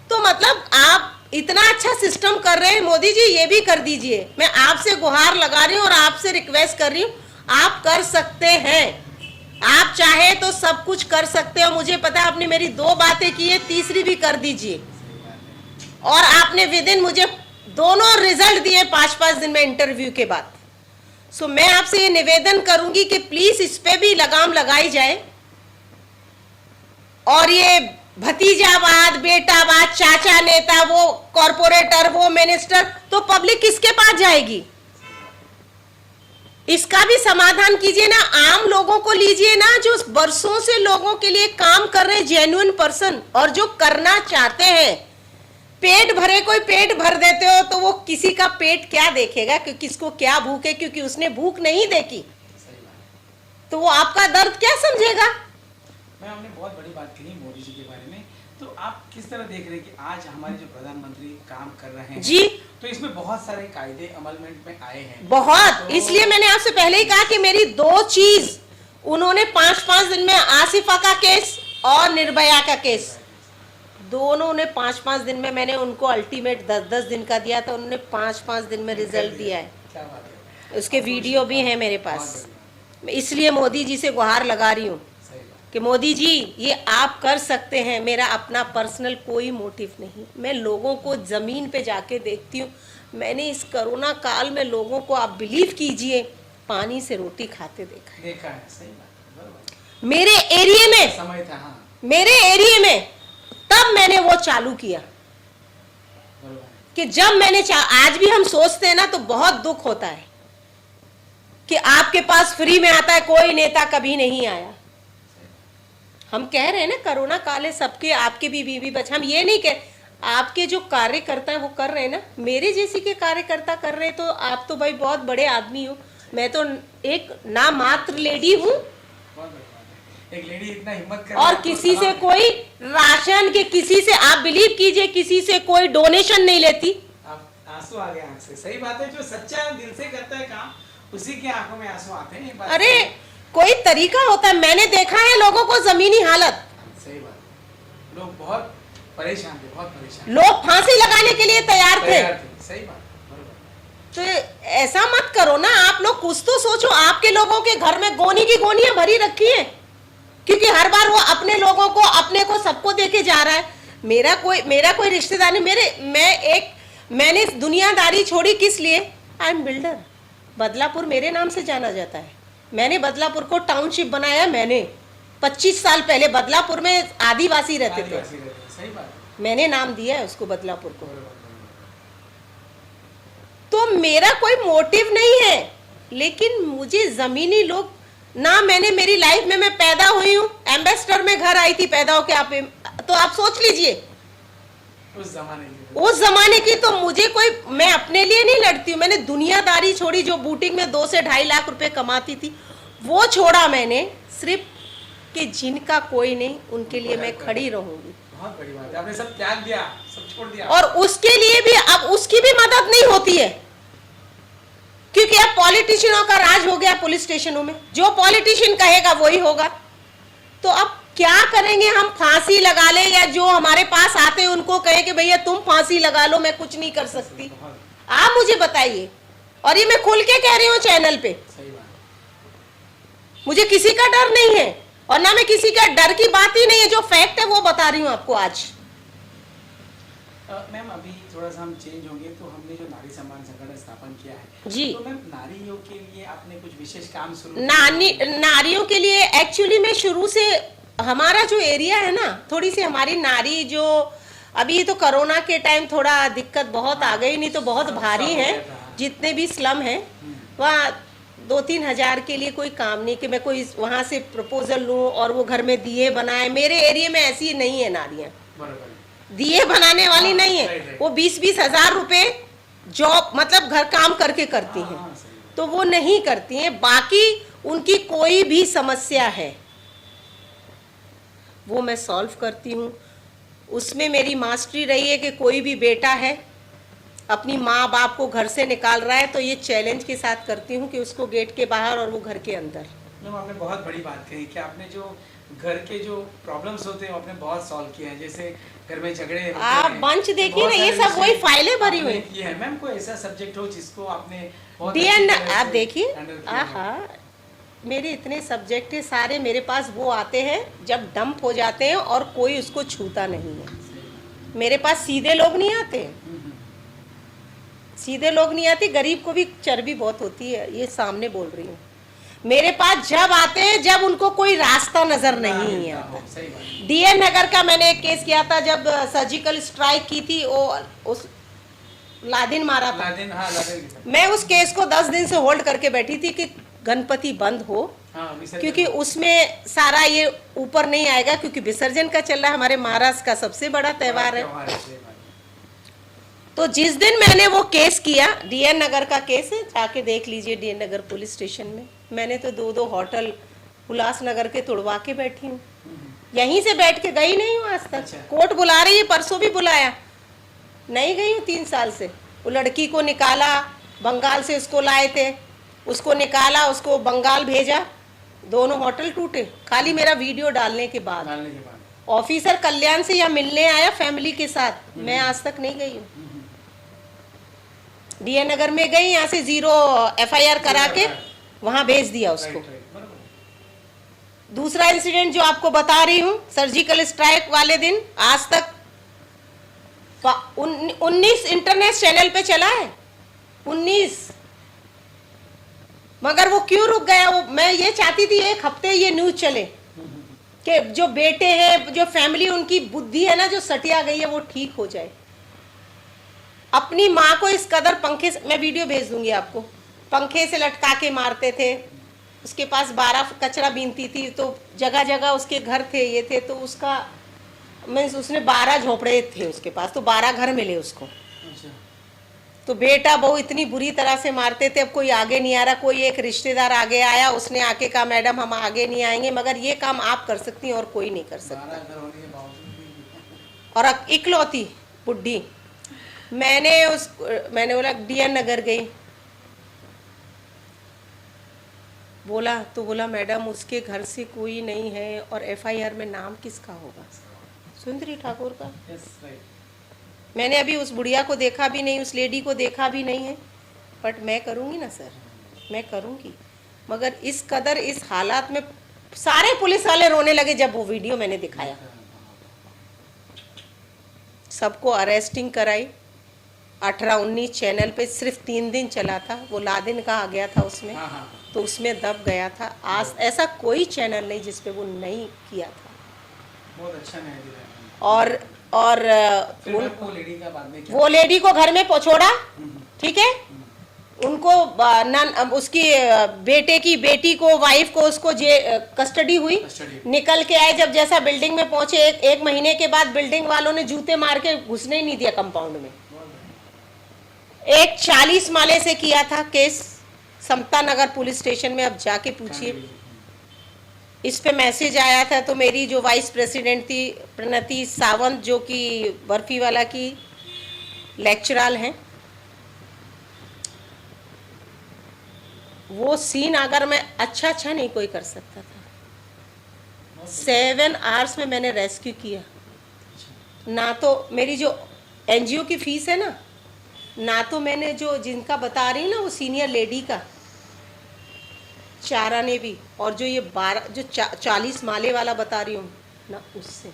[SPEAKER 2] तो मतलब आप इतना अच्छा सिस्टम कर रहे हैं, मोदी जी ये भी कर दीजिए। मैं आपसे गुहार लगा रही हूँ और आपसे रिक्वेस्ट कर रही हूँ, आप कर सकते हैं, आप चाहे तो सब कुछ कर सकते हो। मुझे पता है आपने मेरी 2 बातें की है, तीसरी भी कर दीजिए। और आपने विद इन मुझे दोनों रिजल्ट दिए 5-5 दिन में इंटरव्यू के बाद। सो मैं आपसे ये निवेदन करूंगी कि प्लीज इस पे भी लगाम लगाई जाए। और ये भतीजावाद, बेटावाद, चाचा नेता, वो कॉरपोरेटर, वो मिनिस्टर, तो पब्लिक किसके पास जाएगी? इसका भी समाधान कीजिए ना। आम लोगों को लीजिए ना, जो बरसों से लोगों के लिए काम कर रहे हैं, जेन्युइन पर्सन, और जो करना चाहते हैं। पेट भरे कोई पेट भर देते हो तो वो किसी का पेट क्या देखेगा कि किसको क्या भूख है, क्योंकि उसने भूख नहीं देखी, तो वो आपका दर्द क्या समझेगा?
[SPEAKER 1] मैं हमने बहुत बड़ी बात कही मोदी जी के बारे में, तो आप किस तरह देख रहे हैं कि आज हमारे जो प्रधानमंत्री काम कर रहे हैं
[SPEAKER 2] जी,
[SPEAKER 1] तो इसमें बहुत सारे कायदे अमलमेंट में आए हैं
[SPEAKER 2] बहुत।
[SPEAKER 1] तो
[SPEAKER 2] इसलिए मैंने आपसे पहले ही कहा कि मेरी 2 चीज, उन्होंने 5-5 दिन में आसिफा का केस और निर्भया का केस, दोनों ने 5-5 दिन में, मैंने उनको अल्टीमेट 10-10 दिन का दिया था, उन्होंने 5-5 दिन में रिजल्ट दिया है।
[SPEAKER 1] क्या बात है,
[SPEAKER 2] उसके वीडियो भी हैं मेरे पास। मैं इसलिए मोदी जी से गुहार लगा रही हूँ
[SPEAKER 1] सही बात।
[SPEAKER 2] कि मोदी जी ये आप कर सकते हैं। मेरा अपना पर्सनल कोई मोटिव नहीं, मैं लोगों को ज़मीन पे जाके देखती हूँ। मैंने इस कोरोना काल में लोगों को, आप बिलीव कीजिए, पानी से रोटी खाते देखा है।
[SPEAKER 1] देखा है, सही बात, बराबर।
[SPEAKER 2] मेरे एरिया में,
[SPEAKER 1] समय था, हाँ,
[SPEAKER 2] मेरे एरिया में तब मैंने वो चालू किया
[SPEAKER 1] बराबर।
[SPEAKER 2] कि जब मैंने आज भी हम सोचते हैं ना तो बहुत दुख होता है कि आपके पास फ्री में आता है, कोई नेता कभी नहीं आया। हम कह रहे हैं ना कोरोना काल है, सबके, आपके भी बीवी बच्चे, हम ये नहीं कह, आपके जो कार्यकर्ता है वो कर रहे हैं ना, मेरे जैसी के कार्यकर्ता कर रहे हैं, तो आप तो भाई बहुत बड़े आदमी हो। मैं तो एक नामात्र लेडी हूँ,
[SPEAKER 1] बहुत बड़ी बात है। एक लेडी इतना हिम्मत कर
[SPEAKER 2] और किसी से कोई राशन के, किसी से, आप बिलीव कीजिए, किसी से कोई डोनेशन नहीं लेती।
[SPEAKER 1] आप आंसू आ गए आंख से, सही बात है। जो सच्चा दिल से करता है काम, उसी की आंखों में आंसू आते हैं, ये बात
[SPEAKER 2] अरे
[SPEAKER 1] सही है।
[SPEAKER 2] कोई तरीका होता है, मैंने देखा है लोगों को जमीनी हालत,
[SPEAKER 1] सही बात, लोग बहुत परेशान थे, बहुत परेशान
[SPEAKER 2] लोग फांसी लगाने के लिए तैयार थे।
[SPEAKER 1] तैयार थे, सही बात, बराबर।
[SPEAKER 2] तो ऐसा मत करो ना, आप लोग कुछ तो सोचो। आपके लोगों के घर में गोनी की गोनियां भरी रखी हैं, क्योंकि हर बार वो अपने लोगों को, अपने को, सबको देके जा रहा है। मेरा कोई रिश्तेदार नहीं। मैंने दुनियादारी छोड़ी किस लिए? I am builder. बदलापुर मेरे नाम से जाना जाता है। मैंने बदलापुर को टाउनशिप बनाया। मैंने 25 साल पहले बदलापुर में आदिवासी रहते थे,
[SPEAKER 1] आदिवासी रहते हैं, सही बात है,
[SPEAKER 2] मैंने नाम दिया है उसको, बदलापुर को।
[SPEAKER 1] बराबर।
[SPEAKER 2] तो मेरा कोई मोटिव नहीं है, लेकिन मुझे जमीनी लोग ना, मैंने मेरी लाइफ में, मैं पैदा हुई हूँ एम्बेसडर में, घर आई थी पैदा होके। तो आप सोच लीजिए
[SPEAKER 1] उस जमाने की
[SPEAKER 2] तो मुझे कोई, मैं अपने लिए नहीं लड़ती हूँ। मैंने दुनियादारी छोड़ी, जो बूटिंग में 2 से 2.5 लाख रुपए कमाती थी वो छोड़ा मैंने, सिर्फ कि जिनका कोई नहीं उनके लिए मैं खड़ी रहूंगी।
[SPEAKER 1] बहुत बड़ी बात है, आपने सब त्याग दिया, सब छोड़ दिया।
[SPEAKER 2] और उसके लिए भी अब उसकी भी मदद नहीं होती है, क्योंकि अब पॉलिटिशियनों का राज हो गया पुलिस स्टेशनों में। जो पॉलिटिशियन कहेगा वही होगा। तो अब क्या करेंगे हम? फांसी लगा ले, या जो हमारे पास आते हैं उनको कहें कि भैया तुम फांसी लगा लो, मैं कुछ नहीं कर सकती? आप मुझे बताइए। और ये मैं खुल के कह रही हूँ चैनल पे,
[SPEAKER 1] सही बात।
[SPEAKER 2] मुझे किसी का डर नहीं है, और ना मैं किसी का डर की बात ही नहीं है। जो फैक्ट है वो बता रही हूँ आपको आज।
[SPEAKER 1] मैम अभी थोड़ा सा हम चेंज होंगे, तो हमने जो नारी सम्मान संगठन स्थापन किया है,
[SPEAKER 2] जी,
[SPEAKER 1] तो मैम नारियों के लिए आपने कुछ विशेष काम शुरू
[SPEAKER 2] नारियों के लिए एक्चुअली मैं शुरू से, हमारा जो एरिया है ना, थोड़ी सी हमारी नारी जो, अभी तो कोरोना के टाइम थोड़ा दिक्कत बहुत आ गई, नहीं तो बहुत भारी है। जितने भी स्लम है वहाँ 2-3 हज़ार के लिए कोई काम नहीं कि मैं कोई वहाँ से प्रपोजल लूँ और वो घर में दिए बनाए। मेरे एरिया में ऐसी नहीं है नारियाँ, दिए बनाने वाली नहीं है। वो 20-20 हज़ार रुपए जॉब, मतलब घर काम करके करती हैं, तो वो नहीं करती हैं। बाकी उनकी कोई भी समस्या है वो मैं सॉल्व करती हूँ। उसमें मेरी मास्टरी रही है कि कोई भी बेटा है अपनी माँ बाप को घर से निकाल रहा है, तो ये चैलेंज के साथ करती हूँ कि उसको गेट के बाहर और वो घर के अंदर।
[SPEAKER 1] मैम आपने बहुत बड़ी बात कही कि आपने जो घर के जो प्रॉब्लम्स होते हैं वो आपने बहुत सॉल्व किए हैं, जैसे घर में झगड़े होते
[SPEAKER 2] आप
[SPEAKER 1] हैं,
[SPEAKER 2] मंच
[SPEAKER 1] तो
[SPEAKER 2] देखिए
[SPEAKER 1] बहुत
[SPEAKER 2] ना, ये
[SPEAKER 1] सारे
[SPEAKER 2] सब वही
[SPEAKER 1] विषय
[SPEAKER 2] फाइलें भरी
[SPEAKER 1] आपने
[SPEAKER 2] हुई
[SPEAKER 1] किए हैं। मैम कोई ऐसा सब्जेक्ट हो जिसको आपने बहुत
[SPEAKER 2] डीएन,
[SPEAKER 1] अच्छी तरह
[SPEAKER 2] आप
[SPEAKER 1] से
[SPEAKER 2] देखिए,
[SPEAKER 1] handle किया हो?
[SPEAKER 2] आहा, मेरे इतने सब्जेक्ट है सारे, मेरे पास वो आते हैं जब डंप हो जाते हैं और कोई उसको छूता नहीं है। मेरे पास सीधे लोग नहीं आते हैं,
[SPEAKER 1] हम्म,
[SPEAKER 2] सीधे लोग नहीं आते, गरीब को भी चर्बी बहुत होती है, ये सामने बोल रही हूँ। मेरे पास जब आते हैं जब उनको कोई रास्ता नजर नहीं
[SPEAKER 1] मिलता
[SPEAKER 2] आता।
[SPEAKER 1] हो, सही बात।
[SPEAKER 2] डीएन नगर का मैंने एक केस किया था जब सर्जिकल स्ट्राइक की थी, वो उस लादिन मारा था।
[SPEAKER 1] लादेन, हाँ लादेन की तरह।
[SPEAKER 2] मैं उस केस को 10 दिन से होल्ड करके बैठी थी कि गणपति बंद हो,
[SPEAKER 1] हाँ, विसर्जन
[SPEAKER 2] क्योंकि
[SPEAKER 1] हो।
[SPEAKER 2] उसमें सारा ये ऊपर नहीं आएगा, क्योंकि विसर्जन का चल रहा है, हमारे महाराष्ट्र का सबसे बड़ा त्योहार है।
[SPEAKER 1] त्योहार है, सही बात है।
[SPEAKER 2] तो जिस दिन मैंने वो केस किया, डीएन नगर का केस है, जाके देख लीजिए डीएन नगर पुलिस स्टेशन में, मैंने तो 2-2 होटल उल्लासनगर के तुड़वा के बैठी हूँ, यहीं से बैठ के गई नहीं हूँ आज तक।
[SPEAKER 1] अच्छा।
[SPEAKER 2] कोर्ट बुला रही है, परसों भी बुलाया, नहीं गई हूँ 3 साल से। वो लड़की को निकाला, बंगाल से उसको लाए थे, उसको निकाला, उसको बंगाल भेजा, दोनों होटल टूटे, खाली मेरा वीडियो डालने के बाद।
[SPEAKER 1] डालने के बाद
[SPEAKER 2] ऑफिसर कल्याण से यहाँ मिलने आया फैमिली के साथ, मैं आज तक नहीं गई हूँ। डीएन नगर में गई, यहाँ से 0 एफआईआर करा के वहाँ भेज दिया उसको।
[SPEAKER 1] राइट राइट, बराबर।
[SPEAKER 2] दूसरा इंसिडेंट जो आपको बता रही हूँ, सर्जिकल स्ट्राइक वाले दिन, आज तक 19 इंटरनेट चैनल पे चला है, 19। मगर वो क्यों रुक गया? वो मैं ये चाहती थी 1 हफ्ते ये न्यूज चले कि जो बेटे हैं, जो फैमिली उनकी बुद्धि है ना जो सटिया गई है, वो ठीक हो जाए। अपनी माँ को इस कदर पंखे से, मैं वीडियो भेज दूंगी आपको, पंखे से लटका के मारते थे। उसके पास 12 कचरा बीनती थी, तो जगह जगह उसके घर थे, ये थे, तो उसका मीन्स उसने 12 झोपड़े थे उसके पास, तो 12 घर मिले उसको।
[SPEAKER 1] अच्छा,
[SPEAKER 2] तो बेटा बहू इतनी बुरी तरह से मारते थे। अब कोई आगे नहीं आ रहा, कोई एक रिश्तेदार आगे आया, उसने आके कहा मैडम हम आगे नहीं आएंगे, मगर ये काम आप कर सकती हैं और कोई नहीं कर सकता।
[SPEAKER 1] 12 घर होने के बावजूद भी।
[SPEAKER 2] और इकलौती बुड्ढी, मैंने बोला डीएन नगर गई, बोला मैडम उसके घर से कोई नहीं है और एफआईआर में नाम किसका होगा? सुंदरी ठाकुर का।
[SPEAKER 1] Yes, right.
[SPEAKER 2] मैंने अभी उस बुढ़िया को देखा भी नहीं, उस लेडी को देखा भी नहीं है, बट मैं करूँगी ना सर, मैं करूँगी। मगर इस कदर इस हालात में सारे पुलिस वाले रोने लगे जब वो वीडियो मैंने दिखाया। सबको अरेस्टिंग कराई, 18-19 चैनल पे सिर्फ 3 दिन चला था, वो लादेन का आ गया था उसमें,
[SPEAKER 1] हाँ हाँ,
[SPEAKER 2] तो उसमें दब गया था। आज ऐसा कोई चैनल नहीं जिस पे वो नहीं किया था।
[SPEAKER 1] बहुत अच्छा न्याय दिया है।
[SPEAKER 2] और
[SPEAKER 1] फिर मैं वो लेडी का बाद में क्या?
[SPEAKER 2] वो लेडी को घर में पहुंचोड़ा, ठीक है, उनको उसकी बेटे की बेटी को, वाइफ को, उसको कस्टडी हुई,
[SPEAKER 1] कस्टडी।
[SPEAKER 2] निकल के आए। जब जैसा बिल्डिंग में पहुंचे, एक महीने के बाद बिल्डिंग वालों ने जूते मार के घुसने ही नहीं दिया कंपाउंड में। एक 40 माले से किया था केस समता नगर पुलिस स्टेशन में, अब जाके पूछिए। इस पे मैसेज आया था, तो मेरी जो वाइस प्रेसिडेंट थी प्रणति सावंत, जो कि बर्फीवाला की लेक्चरर हैं, वो सीन अगर मैं अच्छा नहीं कोई कर सकता था। 7 आवर्स में मैंने रेस्क्यू किया। ना तो मेरी जो एनजीओ की फीस है ना तो मैंने जो जिनका बता रही हूँ ना, वो सीनियर लेडी का चारा ने भी, और जो ये 40 माले वाला बता रही हूँ ना, उससे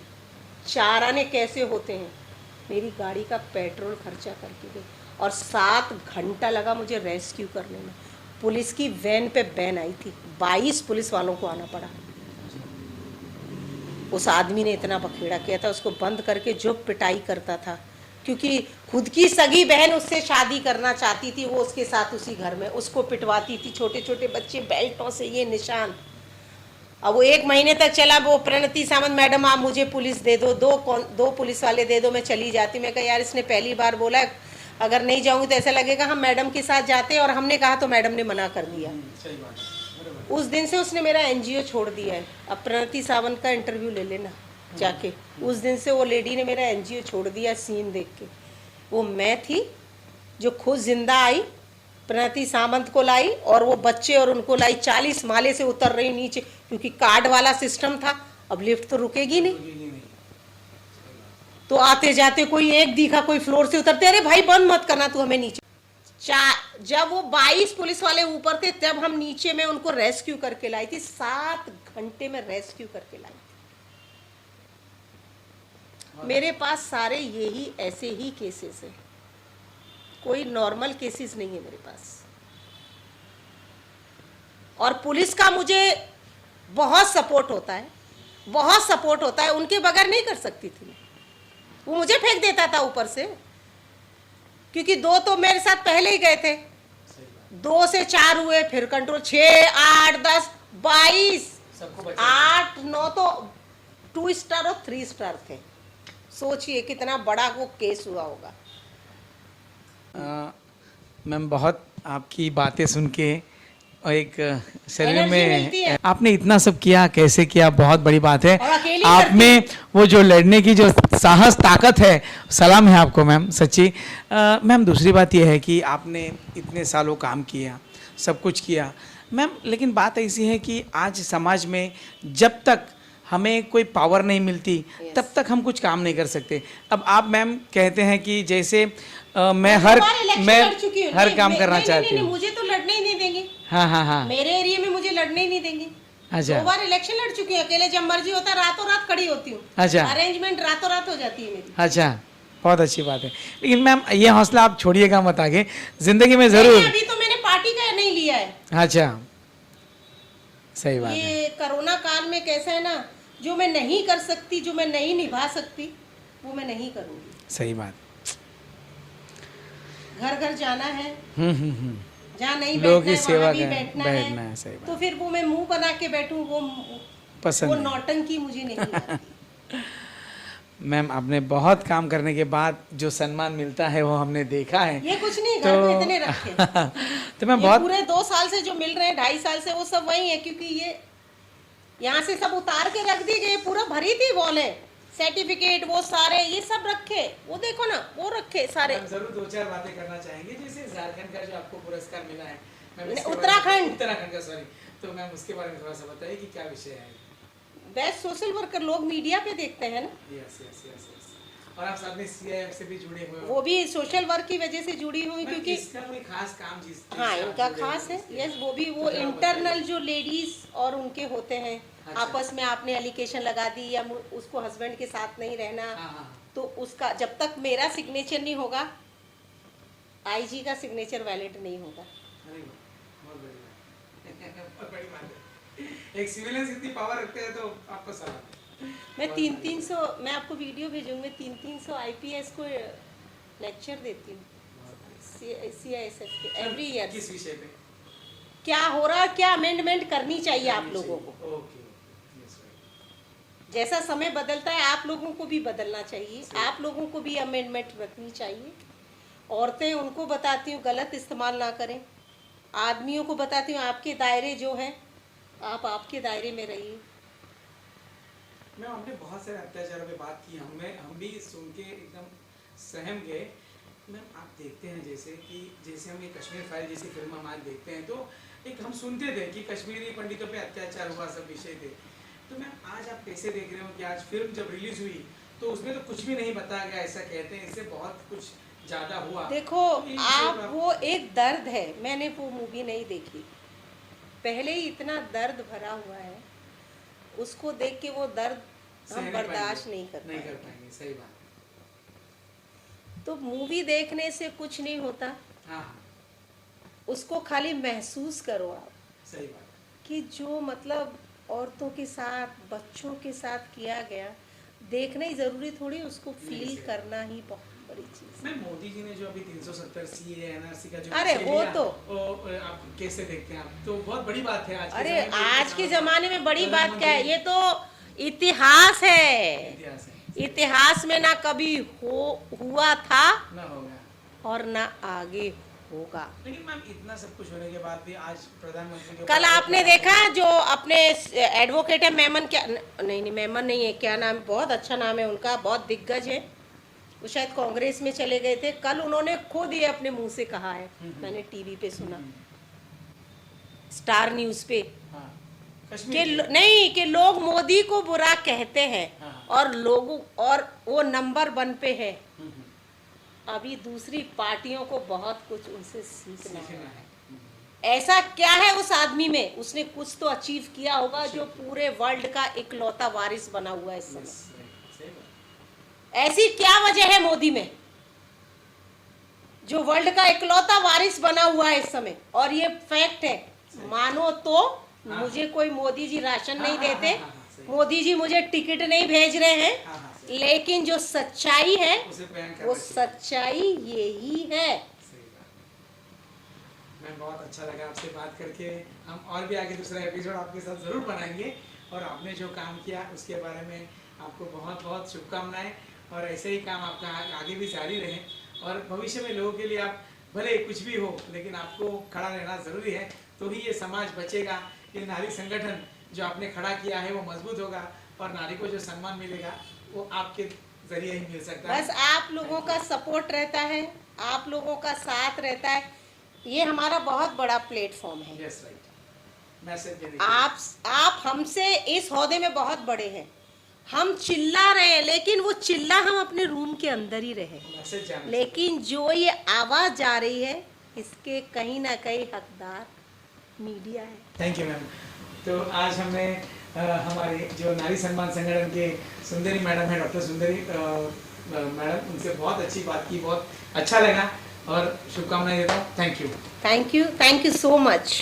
[SPEAKER 2] चारा ने कैसे होते हैं। मेरी गाड़ी का पेट्रोल खर्चा करके गई, और 7 घंटा लगा मुझे रेस्क्यू करने में। पुलिस की वैन पे बैन आई थी, 22 पुलिस वालों को आना पड़ा। उस आदमी ने इतना बखेड़ा किया था, उसको बंद करके जो पिटाई करता था, क्योंकि खुद की सगी बहन उससे शादी करना चाहती थी, वो उसके साथ उसी घर में, उसको पिटवाती थी। छोटे छोटे बच्चे बेल्टों से, ये निशान। अब वो 1 महीने तक चला। वो प्रणति सावंत, मैडम आप मुझे पुलिस दे दो, 2 पुलिस वाले दे दो, मैं चली जाती। मैं कहा यार इसने पहली बार बोला, अगर नहीं जाऊंगी तो ऐसा लगेगा हम मैडम के साथ जाते हैं, और हमने कहा तो मैडम ने मना कर दिया।
[SPEAKER 1] सही बात है, बराबर।
[SPEAKER 2] उस दिन से उसने मेरा एनजीओ छोड़ दिया है। अब प्रणति सावंत का इंटरव्यू ले लेना जाके। उस दिन से वो लेडी ने मेरा एनजीओ छोड़ दिया सीन देख के। वो मैं थी जो खुद जिंदा आई, प्रणति सावंत को लाई, और वो बच्चे और उनको लाई। 40 माले से उतर रही नीचे, क्योंकि कार्ड वाला सिस्टम था। अब लिफ्ट तो रुकेगी नहीं,
[SPEAKER 1] रुकेगी नहीं।
[SPEAKER 2] तो आते जाते कोई एक दिखा, कोई फ्लोर से उतरते, अरे भाई बंद मत करना तू हमें नीचे। जब वो 22 पुलिस वाले ऊपर थे तब हम नीचे में उनको रेस्क्यू करके लाई थी, 7 घंटे में रेस्क्यू करके लाई थी। मेरे पास सारे यही ऐसे ही केसेस हैं, कोई नॉर्मल केसेस नहीं है मेरे पास। और पुलिस का मुझे बहुत सपोर्ट होता है, बहुत सपोर्ट होता है, उनके बगैर नहीं कर सकती थी मैं। वो मुझे फेंक देता था ऊपर से, क्योंकि 2 तो मेरे साथ पहले ही गए थे, 2 से 4 हुए, फिर कंट्रोल 6, 8, 10, 22, 8, 9 तो 2 स्टार और 3 स्टार थे। सोचिए कितना बड़ा वो केस हुआ होगा।
[SPEAKER 1] मैम बहुत आपकी बातें सुन के एक शरीर
[SPEAKER 2] एनर्जी मिलती है।
[SPEAKER 1] में आपने इतना सब किया, कैसे किया, बहुत बड़ी बात है।
[SPEAKER 2] और अकेली
[SPEAKER 1] आप में वो जो लड़ने की जो साहस ताकत है, सलाम है आपको मैम, सच्ची। मैम दूसरी बात ये है कि आपने इतने सालों काम किया, सब कुछ किया मैम, लेकिन बात ऐसी है कि आज समाज में जब तक हमें कोई पावर नहीं मिलती तब तक हम कुछ काम नहीं कर सकते। अब आप मैम कहते हैं कि जैसे मैं हर काम करना चाहती हूँ।
[SPEAKER 2] मुझे तो लड़ने ही नहीं देंगे।
[SPEAKER 1] हाँ।
[SPEAKER 2] मेरे एरिया में मुझे लड़ने ही नहीं देंगे।
[SPEAKER 1] अच्छा।
[SPEAKER 2] 2 बार इलेक्शन लड़ चुकी हूँ, अकेले जब मर्जी होता रातों रात खड़ी होती हूँ।
[SPEAKER 1] अच्छा।
[SPEAKER 2] अरेंजमेंट रातों रात हो जाती है मेरी।
[SPEAKER 1] अच्छा, बहुत अच्छी बात है। लेकिन मैम ये हौसला आप छोड़िएगा मत, आगे जिंदगी में जरूर।
[SPEAKER 2] अभी तो मैंने पार्टी का नहीं लिया है।
[SPEAKER 1] अच्छा, सही बात है।
[SPEAKER 2] ये कोरोना काल में कैसा है ना, जो मैं नहीं कर सकती, जो मैं नहीं निभा सकती, वो मैं नहीं करूंगी।
[SPEAKER 1] सही बात।
[SPEAKER 2] घर घर जाना है, जहाँ नहीं
[SPEAKER 1] लोगों
[SPEAKER 2] बैठना
[SPEAKER 1] की
[SPEAKER 2] है
[SPEAKER 1] सेवा
[SPEAKER 2] वहाँ भी
[SPEAKER 1] करना,
[SPEAKER 2] बैठना
[SPEAKER 1] बैठना
[SPEAKER 2] है।
[SPEAKER 1] है, सही बात।
[SPEAKER 2] तो फिर वो मैं मुंह बना के बैठूं, वो
[SPEAKER 1] पसंद नहीं।
[SPEAKER 2] नौटंकी मुझे नहीं आती।
[SPEAKER 1] मैम आपने बहुत काम करने के बाद जो सम्मान मिलता है वो हमने देखा है।
[SPEAKER 2] ये कुछ नहीं, घर पे इतने रखे।
[SPEAKER 1] तो मैं
[SPEAKER 2] ये
[SPEAKER 1] बहुत
[SPEAKER 2] पूरे 2 साल से जो मिल रहे हैं, 2.5 साल से, वो सब वही है, क्योंकि ये यहाँ से सब उतार के रख दी गई, पूरा भरी थी वॉलें, सर्टिफिकेट वो सारे, ये सब रखे, वो देखो ना, वो रखे सारे।
[SPEAKER 1] हम जरूर 2-4 बातें करना चाहेंगे, जैसे झारखंड का जो आपको पुरस्कार मिला है,
[SPEAKER 2] उत्तराखंड
[SPEAKER 1] का, सॉरी, तो मैम उसके बारे में थोड़ा सा बताइए कि क्या विषय है।
[SPEAKER 2] बेस्ट सोशल वर्कर लोग मीडिया पे देखते हैं ना।
[SPEAKER 1] यस। और आप साथ में सीआईएफ से भी जुड़े हुए हो।
[SPEAKER 2] वो भी सोशल वर्क की वजह से जुड़ी हुई, क्योंकि
[SPEAKER 1] इसका कोई खास काम
[SPEAKER 2] हाँ इनका खास है। यस, वो भी वो इंटरनल जो लेडीज और उनके होते हैं,
[SPEAKER 1] अच्छा।
[SPEAKER 2] आपस में आपने एलिगेशन लगा दी या उसको हस्बैंड के साथ नहीं रहना, तो उसका जब तक मेरा सिग्नेचर नहीं होगा, आईजी का सिग्नेचर वैलिड नहीं होगा।
[SPEAKER 1] बहुत बड़ी बात है। एक सिविलियंस इतनी पावर रखते हैं तो आपको सलाम।
[SPEAKER 2] मैं 300 मैं आपको वीडियो भेजूंगी, मैं 300 आईपीएस को लेक्चर देती हूँ, सीआईएसएफ के, एवरी ईयर।
[SPEAKER 1] किस विषय पे
[SPEAKER 2] क्या हो रहा है, क्या अमेंडमेंट करनी चाहिए आप लोगों को।
[SPEAKER 1] ओके।
[SPEAKER 2] जैसा समय बदलता है आप लोगों को भी बदलना चाहिए, आप लोगों को भी अमेंडमेंट रखनी चाहिए। औरतें, उनको बताती हूँ गलत इस्तेमाल ना करें, आदमियों को बताती हूँ आपके दायरे जो हैं, आप आपके दायरे में रहिए।
[SPEAKER 1] मैम हमने बहुत सारे अत्याचारों पे बात की, हम भी सुन के एकदम सहम गए। मैम आप देखते हैं जैसे हम ये कश्मीर फाइल जैसी फिल्म हम आज देखते हैं, तो एक हम सुनते थे कि कश्मीरी पंडितों पे अत्याचार हुआ, सब विषय थे। तो मैम आज आप कैसे देख रहे हो कि आज फिल्म जब रिलीज हुई तो उसमें तो कुछ भी नहीं बताया गया, ऐसा कहते हैं इससे बहुत कुछ ज़्यादा हुआ।
[SPEAKER 2] देखो आप, वो एक दर्द है, मैंने वो मूवी नहीं देखी, पहले ही इतना दर्द भरा हुआ है, उसको देख के वो दर्द हम बर्दाश्त नहीं कर
[SPEAKER 1] पाएंगे। सही बात।
[SPEAKER 2] तो मूवी देखने से कुछ नहीं होता।
[SPEAKER 1] हाँ।
[SPEAKER 2] उसको खाली महसूस करो आप।
[SPEAKER 1] सही बात।
[SPEAKER 2] कि जो मतलब औरतों के साथ, बच्चों के साथ किया गया, देखना ही जरूरी थोड़ी, उसको फील करना ही बहुत बड़ी चीज है।
[SPEAKER 1] मोदी जी ने जो अभी 370 सीए एनआरसी का जो
[SPEAKER 2] अरे वो तो
[SPEAKER 1] आप कैसे देखते हैं आप, तो बहुत बड़ी बात है आज के।
[SPEAKER 2] अरे आज के जमाने में बड़ी बात क्या है, ये तो इतिहास है। इतिहास में ना कभी हुआ था,
[SPEAKER 1] ना होगा
[SPEAKER 2] और ना आगे होगा।
[SPEAKER 1] लेकिन मैम इतना सब कुछ होने के बाद भी आज प्रधानमंत्री
[SPEAKER 2] कल आपने देखा जो अपने एडवोकेट है मेमन, क्या नहीं मेमन नहीं है, क्या नाम, बहुत अच्छा नाम है उनका, बहुत दिग्गज है, वो शायद कांग्रेस में चले गए थे, कल उन्होंने खुद ये अपने मुंह से कहा है, मैंने टीवी पे सुना, स्टार न्यूज पे,
[SPEAKER 1] कश्मीर
[SPEAKER 2] नहीं कि लोग मोदी को बुरा कहते हैं
[SPEAKER 1] हाँ।
[SPEAKER 2] और लोगों और वो नंबर 1 पे है।
[SPEAKER 1] हम्म,
[SPEAKER 2] अभी दूसरी पार्टियों को बहुत कुछ उनसे सीखना
[SPEAKER 1] सीखना
[SPEAKER 2] है।
[SPEAKER 1] है।
[SPEAKER 2] ऐसा क्या है उस आदमी में, उसने कुछ तो अचीव किया होगा जो पूरे वर्ल्ड का इकलौता वारिस बना हुआ है इस समय।
[SPEAKER 1] सही बात।
[SPEAKER 2] ऐसी क्या वजह है मोदी में जो वर्ल्ड का इकलौता वारिस बना हुआ है इस समय? और ये फैक्ट है, मानो तो मुझे कोई मोदी जी राशन नहीं देते, मोदी जी मुझे टिकट नहीं भेज रहे हैं, लेकिन जो सच्चाई है वो सच्चाई यही है।
[SPEAKER 1] मैं बहुत अच्छा लगा आपसे बात करके। हम और भी आगे दूसरा एपिसोड आपके साथ ज़रूर बनाएंगे और आपने जो काम किया उसके बारे में आपको बहुत बहुत शुभकामनाएं और ऐसे ही काम आपका आगे भी जारी रहे और भविष्य में लोगों के लिए आप भले कुछ भी हो लेकिन आपको खड़ा रहना ज़रूरी है, तो ही ये समाज बचेगा। ये नारी संगठन जो आपने खड़ा किया है वो मजबूत होगा और नारी को जो सम्मान मिलेगा वो आपके जरिए ही मिल सकता है।
[SPEAKER 2] बस आप लोगों का सपोर्ट रहता है, आप लोगों का साथ रहता है, ये हमारा बहुत बड़ा प्लेटफॉर्म है।
[SPEAKER 1] Yes right. मैसेज
[SPEAKER 2] आप हमसे इस ओहदे में बहुत बड़े हैं, हम चिल्ला रहे हैं लेकिन वो चिल्ला हम अपने रूम के अंदर ही रहे, लेकिन जो ये आवाज जा रही है इसके कहीं ना कहीं हकदार मीडिया है।
[SPEAKER 1] Thank you ma'am. तो आज हमने हमारे जो नारी सम्मान संगठन के सुंदरी मैडम है, डॉक्टर सुंदरी मैडम, उनसे बहुत अच्छी बात की, बहुत अच्छा लगा और शुभकामनाएं देता हूँ। Thank you
[SPEAKER 2] so much.